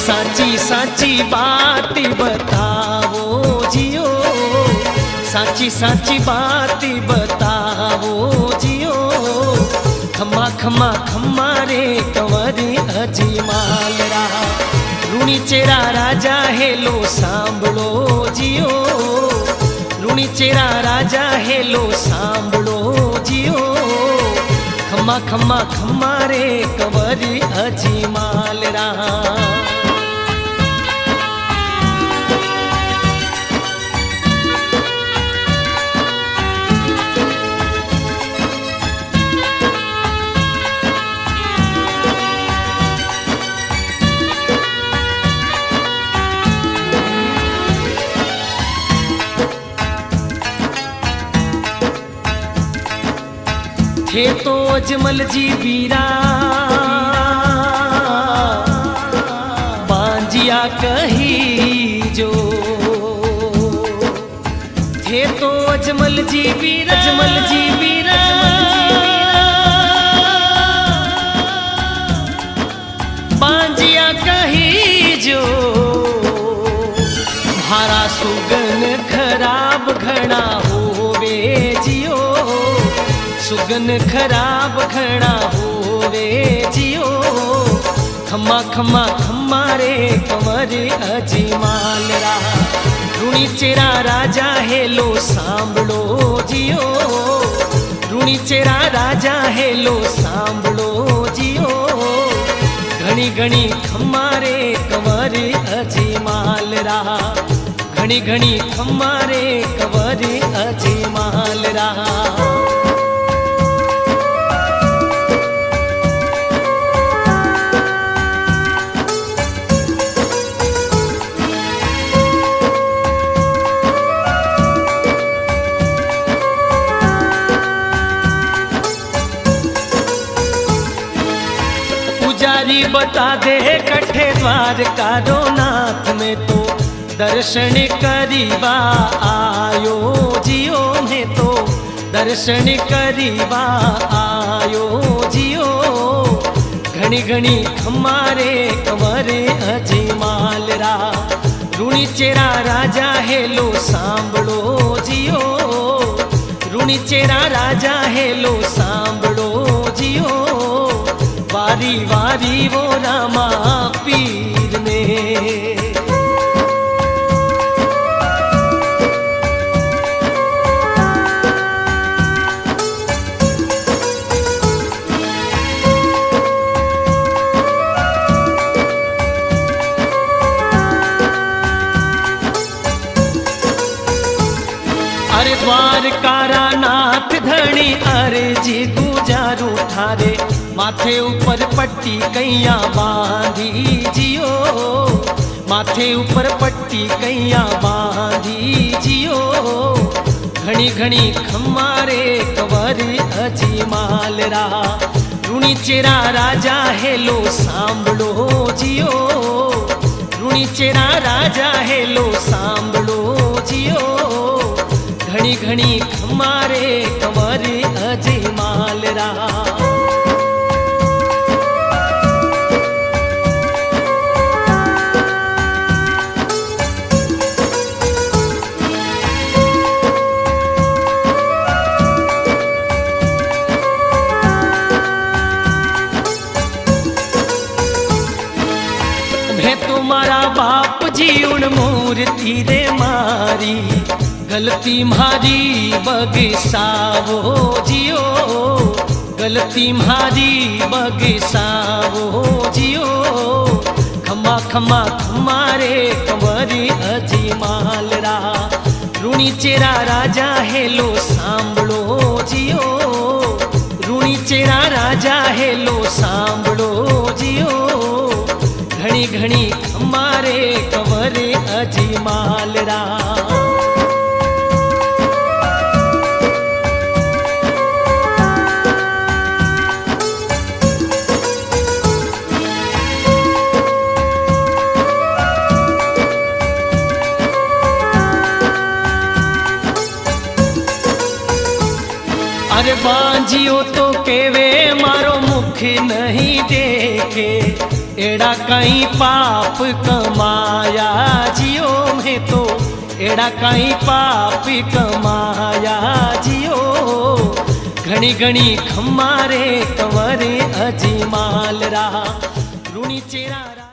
साची साची बात बतावो जियो, साची साची बात बतावो जियो। खम्मा खम्मा खम्मा रे कंवरी अजमालरा, रूणी चेरा राजा हेलो सांभळो जियो, रूणी चेरा राजा हेलो सांभळो जियो। खम्मा खम्मा खम्मा रे कंवरी अजमालरा। थे तो अजमल जी बीरा, बांजिया कही जो। थे तो अजमल जी बीरा, अजमल जी बीरा, बांजिया कही जो। भारा सुगन खराब घना होवे जियो, सुगन खराब घना होवे जियो। खम्मा खम्मा खम्मा रे कंवरी अजमालरा, रूणी चेरा राजा हेलो सांभळो जियो, रूणी चेरा राजा हेलो सांभळो जियो। घणी घणी खम्मा रे कंवरी अजमालरा, घणी घणी खम्मा रे कंवरी अजमालरा। पुजारी बता दे कठे द्वारकारो नाथ में तो दर्शन करीबा आयो जियो, में तो दर्शन करीबा आयो जियो। घणी घणी खम्मा रे कंवरी अजमालरा, रूणी चेरा राजा हेलो सांभळो जियो, रूणी चेरा राजा हेलो सांभळो जियो। वारी वारी वो रामा पीर ने, अरे द्वारकारा नाथ धणी अर्जी गुजारू ठारे। माथे ऊपर पट्टी कैया बांधी जियो, माथे ऊपर पट्टी कैया बांधी जियो। घणी घणी खम्मा रे कंवरी अजमालरा, रूणी चेरा राजा हेलो सांभळो जियो, रूणी चेरा राजा हेलो सांभळो जियो। घणी घणी खम्मा रे कंवरी अजमालरा। मैं तुम्हारा बाप जी उन मूर्ति रे मारी, गलती म्हारी बगसावो जियो, गलती म्हारी बगसावो जियो। खम्मा खम्मा खम्मा रे कंवरी अजमालरा, रूणी चेरा राजा हेलो सांभळो जियो, रूणी चेरा राजा हेलो सांभळो जियो। घणी घणी खम्मा रे कंवरी अजमालरा। अरे बांजियो तो केवे मारो मुख नहीं देखे, एड़ा कई पाप कमाया जियो मैं तो एड़ा कई पाप कमाया जियो घणी घणी खमारे कंवरे अजी माल रहा ऋणी चेरा।